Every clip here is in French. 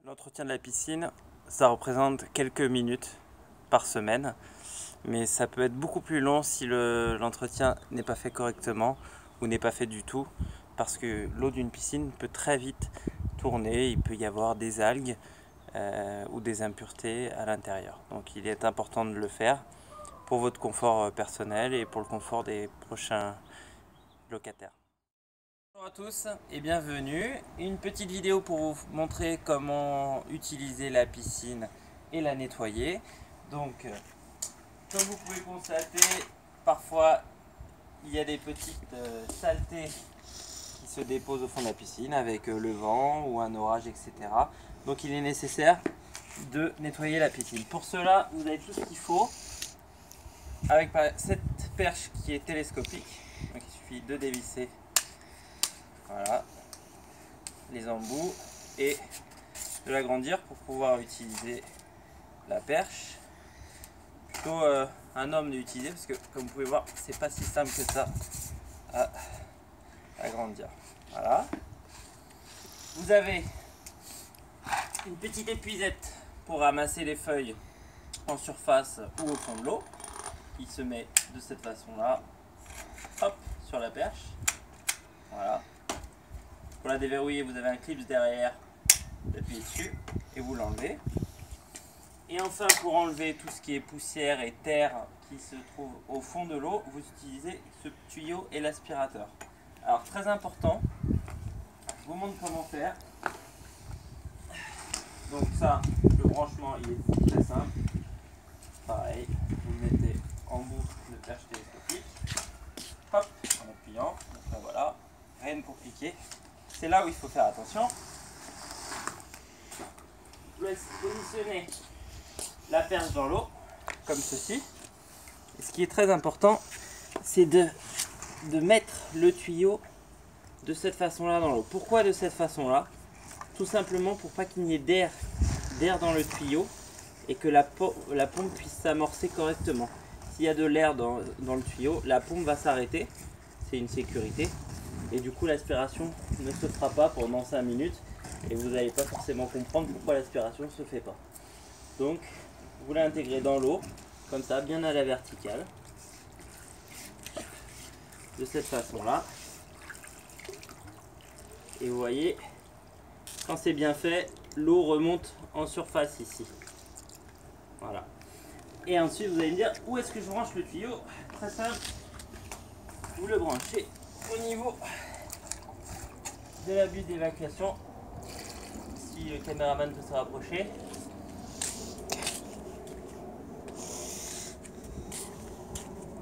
L'entretien de la piscine, ça représente quelques minutes par semaine, mais ça peut être beaucoup plus long si l'entretien n'est pas fait correctement ou n'est pas fait du tout, parce que l'eau d'une piscine peut très vite tourner, il peut y avoir des algues ou des impuretés à l'intérieur. Donc il est important de le faire pour votre confort personnel et pour le confort des prochains locataires. Bonjour à tous et bienvenue. Une petite vidéo pour vous montrer comment utiliser la piscine et la nettoyer. Donc, comme vous pouvez constater, parfois il y a des petites saletés qui se déposent au fond de la piscine avec le vent ou un orage, etc. Donc il est nécessaire de nettoyer la piscine. Pour cela, vous avez tout ce qu'il faut avec cette perche qui est télescopique. Donc il suffit de dévisser. Voilà, les embouts et de l'agrandir pour pouvoir utiliser la perche. Plutôt un homme de l'utiliser parce que comme vous pouvez voir, c'est pas si simple que ça à agrandir. Voilà. Vous avez une petite épuisette pour ramasser les feuilles en surface ou au fond de l'eau. Il se met de cette façon là, hop, sur la perche. Voilà. Pour la déverrouiller, vous avez un clip derrière, vous appuyez dessus et vous l'enlevez. Et enfin, pour enlever tout ce qui est poussière et terre qui se trouve au fond de l'eau, vous utilisez ce tuyau et l'aspirateur. Alors très important, je vous montre comment faire. Donc ça, le branchement il est très simple. Pareil, vous le mettez en bout de perche télescopique. Hop, en appuyant. Donc là voilà, rien de compliqué. C'est là où il faut faire attention. Je laisse positionner la perche dans l'eau, comme ceci. Et ce qui est très important, c'est de mettre le tuyau de cette façon-là dans l'eau. Pourquoi de cette façon-là? Tout simplement pour pas qu'il n'y ait d'air dans le tuyau et que la pompe puisse s'amorcer correctement. S'il y a de l'air dans le tuyau, la pompe va s'arrêter. C'est une sécurité. Et du coup l'aspiration ne se fera pas pendant 5 minutes et vous n'allez pas forcément comprendre pourquoi l'aspiration ne se fait pas. Donc vous l'intégrez dans l'eau, comme ça, bien à la verticale, de cette façon là. Et vous voyez, quand c'est bien fait, l'eau remonte en surface ici. Voilà. Et ensuite vous allez me dire, où est-ce que je branche le tuyau? Très simple, vous le branchez au niveau de la butte d'évacuation, si le caméraman peut se rapprocher.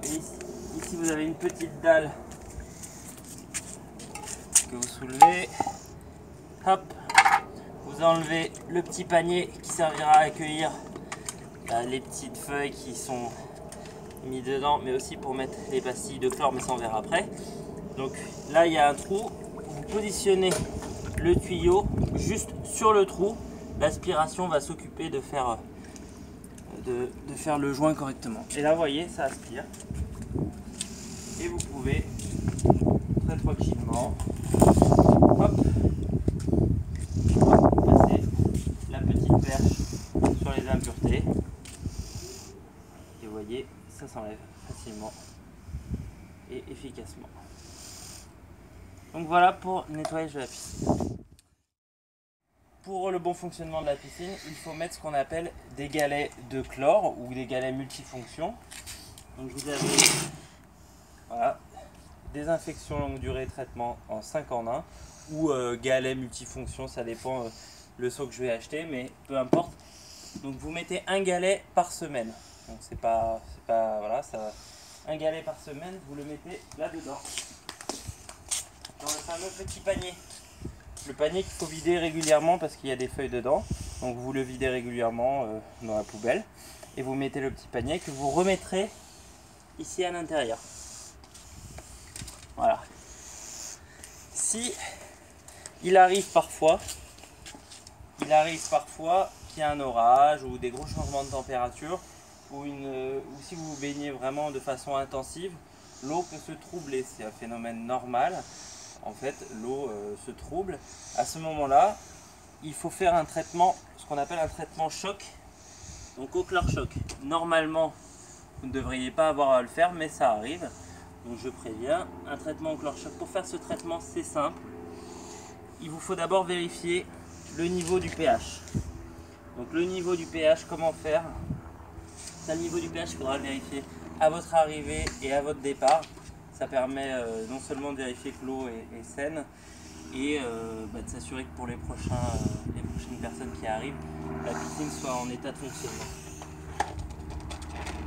Ici vous avez une petite dalle que vous soulevez. Hop, vous enlevez le petit panier qui servira à accueillir les petites feuilles qui sont mises dedans, mais aussi pour mettre les pastilles de chlore, mais ça on verra après. Donc là il y a un trou. Vous positionnez le tuyau juste sur le trou, l'aspiration va s'occuper de faire le joint correctement. Et là vous voyez, ça aspire. Et vous pouvez très tranquillement passer la petite perche sur les impuretés. Et vous voyez, ça s'enlève facilement et efficacement. Donc voilà pour le nettoyage de la piscine. Pour le bon fonctionnement de la piscine, il faut mettre ce qu'on appelle des galets de chlore ou des galets multifonctions. Donc vous avez voilà, désinfection longue durée, traitement en 5 en 1 ou galets multifonctions, ça dépend le seau que je vais acheter, mais peu importe. Donc vous mettez un galet par semaine. Donc c'est pas voilà, ça, un galet par semaine, vous le mettez là-dedans. Dans le fameux petit panier. Le panier qu'il faut vider régulièrement parce qu'il y a des feuilles dedans. Donc vous le videz régulièrement dans la poubelle. Et vous mettez le petit panier que vous remettrez ici à l'intérieur. Voilà. Si il arrive parfois qu'il y a un orage ou des gros changements de température ou si vous vous baignez vraiment de façon intensive, l'eau peut se troubler. C'est un phénomène normal. En fait, l'eau se trouble. À ce moment-là, il faut faire un traitement, ce qu'on appelle un traitement choc, donc au chlore-choc. Normalement, vous ne devriez pas avoir à le faire, mais ça arrive. Donc je préviens, un traitement au chlore-choc. Pour faire ce traitement, c'est simple. Il vous faut d'abord vérifier le niveau du pH. Donc le niveau du pH, comment faire? Le niveau du pH, il faudra le vérifier à votre arrivée et à votre départ. Ça permet non seulement de vérifier que l'eau est saine et de s'assurer que pour les prochaines personnes qui arrivent, la piscine soit en état de fonctionnement.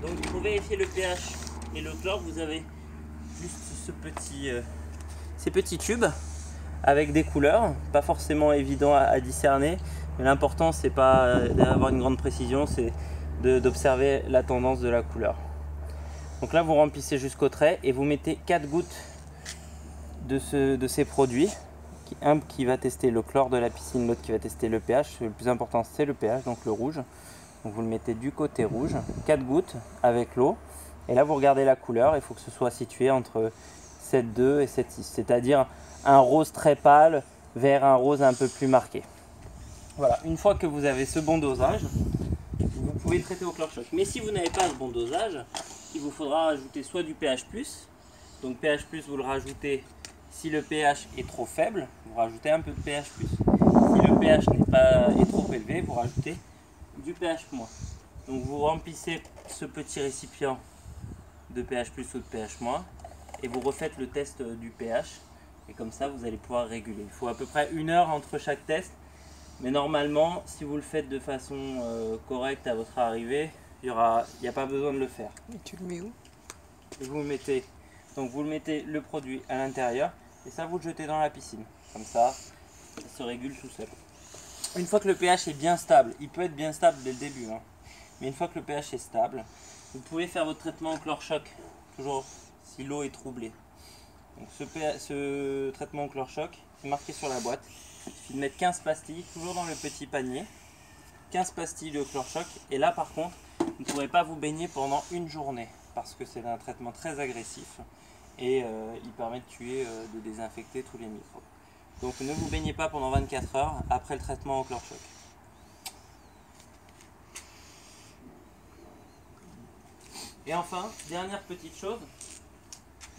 Donc pour vérifier le pH et le chlore, vous avez juste ces petits tubes avec des couleurs, pas forcément évident à discerner, mais l'important c'est pas d'avoir une grande précision, c'est d'observer la tendance de la couleur. Donc là vous remplissez jusqu'au trait et vous mettez 4 gouttes de ces produits, un qui va tester le chlore de la piscine, l'autre qui va tester le pH. Le plus important c'est le pH, donc le rouge. Donc vous le mettez du côté rouge, 4 gouttes avec l'eau, et là vous regardez la couleur, il faut que ce soit situé entre 7,2 et 7,6, c'est-à-dire un rose très pâle vers un rose un peu plus marqué. Voilà, une fois que vous avez ce bon dosage, vous pouvez traiter au chlore-choc. Mais si vous n'avez pas ce bon dosage, il vous faudra rajouter soit du pH+, donc pH+, vous le rajoutez si le pH est trop faible, vous rajoutez un peu de pH+. Si le pH est trop élevé, vous rajoutez du pH-. Donc vous remplissez ce petit récipient de pH+ ou de pH- et vous refaites le test du pH, et comme ça vous allez pouvoir réguler. Il faut à peu près 1 heure entre chaque test, mais normalement si vous le faites de façon correcte à votre arrivée, il n'y a pas besoin de le faire. Et tu le mets où? Et vous mettez le produit à l'intérieur et ça vous le jetez dans la piscine. Comme ça se régule tout seul. Une fois que le pH est bien stable, il peut être bien stable dès le début, hein, mais une fois que le pH est stable, vous pouvez faire votre traitement au chlore-choc, toujours si l'eau est troublée. Donc ce traitement au chlore-choc est marqué sur la boîte. Il suffit de mettre 15 pastilles, toujours dans le petit panier. 15 pastilles de chlore-choc. Et là par contre, vous ne pourrez pas vous baigner pendant une journée, parce que c'est un traitement très agressif et il permet de tuer, de désinfecter tous les microbes. Donc ne vous baignez pas pendant 24 heures après le traitement au chlore-choc. Et enfin, dernière petite chose,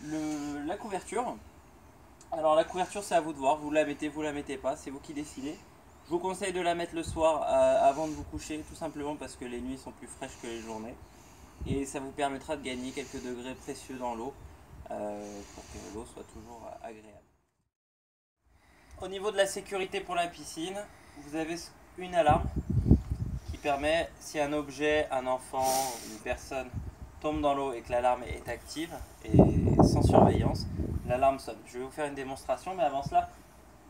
la couverture. Alors la couverture c'est à vous de voir, vous la mettez pas, c'est vous qui décidez. Je vous conseille de la mettre le soir avant de vous coucher, tout simplement parce que les nuits sont plus fraîches que les journées. Et ça vous permettra de gagner quelques degrés précieux dans l'eau pour que l'eau soit toujours agréable. Au niveau de la sécurité pour la piscine, vous avez une alarme qui permet, si un objet, un enfant, une personne tombe dans l'eau et que l'alarme est active et sans surveillance, l'alarme sonne. Je vais vous faire une démonstration, mais avant cela,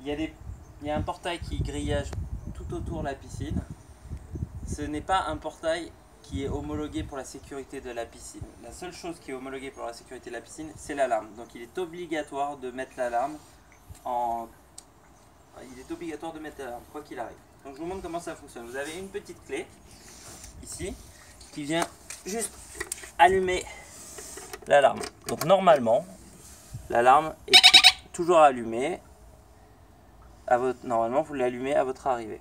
il y a un portail qui grillage tout autour de la piscine. Ce n'est pas un portail qui est homologué pour la sécurité de la piscine. La seule chose qui est homologuée pour la sécurité de la piscine, c'est l'alarme. Donc il est obligatoire de mettre l'alarme quoi qu'il arrive. Donc je vous montre comment ça fonctionne. Vous avez une petite clé ici qui vient juste allumer l'alarme. Donc normalement, l'alarme est toujours allumée. Normalement, vous l'allumez à votre arrivée.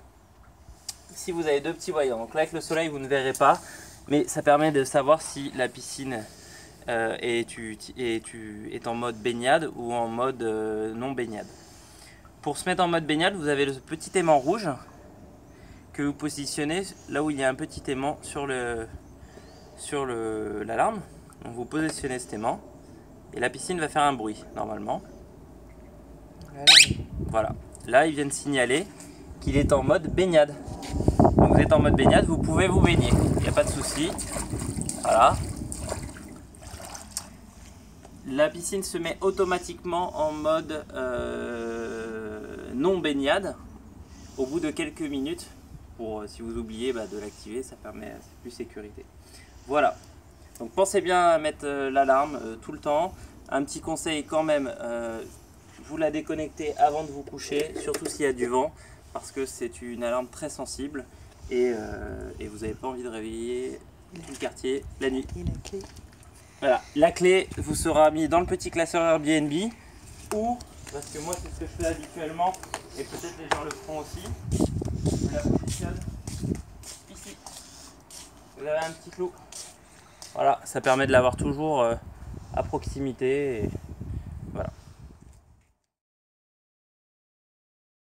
Si vous avez 2 petits voyants, donc là avec le soleil vous ne verrez pas, mais ça permet de savoir si la piscine est en mode baignade ou en mode non baignade. Pour se mettre en mode baignade, vous avez le petit aimant rouge que vous positionnez là où il y a un petit aimant sur l'alarme. Donc vous positionnez cet aimant et la piscine va faire un bruit normalement. Voilà. Là, il vient de signaler qu'il est en mode baignade. Donc vous êtes en mode baignade, vous pouvez vous baigner. Il n'y a pas de souci. Voilà. La piscine se met automatiquement en mode non baignade au bout de quelques minutes. Si vous oubliez de l'activer, ça permet plus de sécurité. Voilà. Donc pensez bien à mettre l'alarme tout le temps. Un petit conseil quand même. Vous la déconnectez avant de vous coucher, surtout s'il y a du vent, parce que c'est une alarme très sensible et vous n'avez pas envie de réveiller tout le quartier la nuit. Et la clé? Voilà, la clé vous sera mise dans le petit classeur Airbnb ou, parce que moi c'est ce que je fais habituellement et peut-être les gens le feront aussi, fonctionne ici. Vous avez un petit clou. Voilà, ça permet de l'avoir toujours à proximité.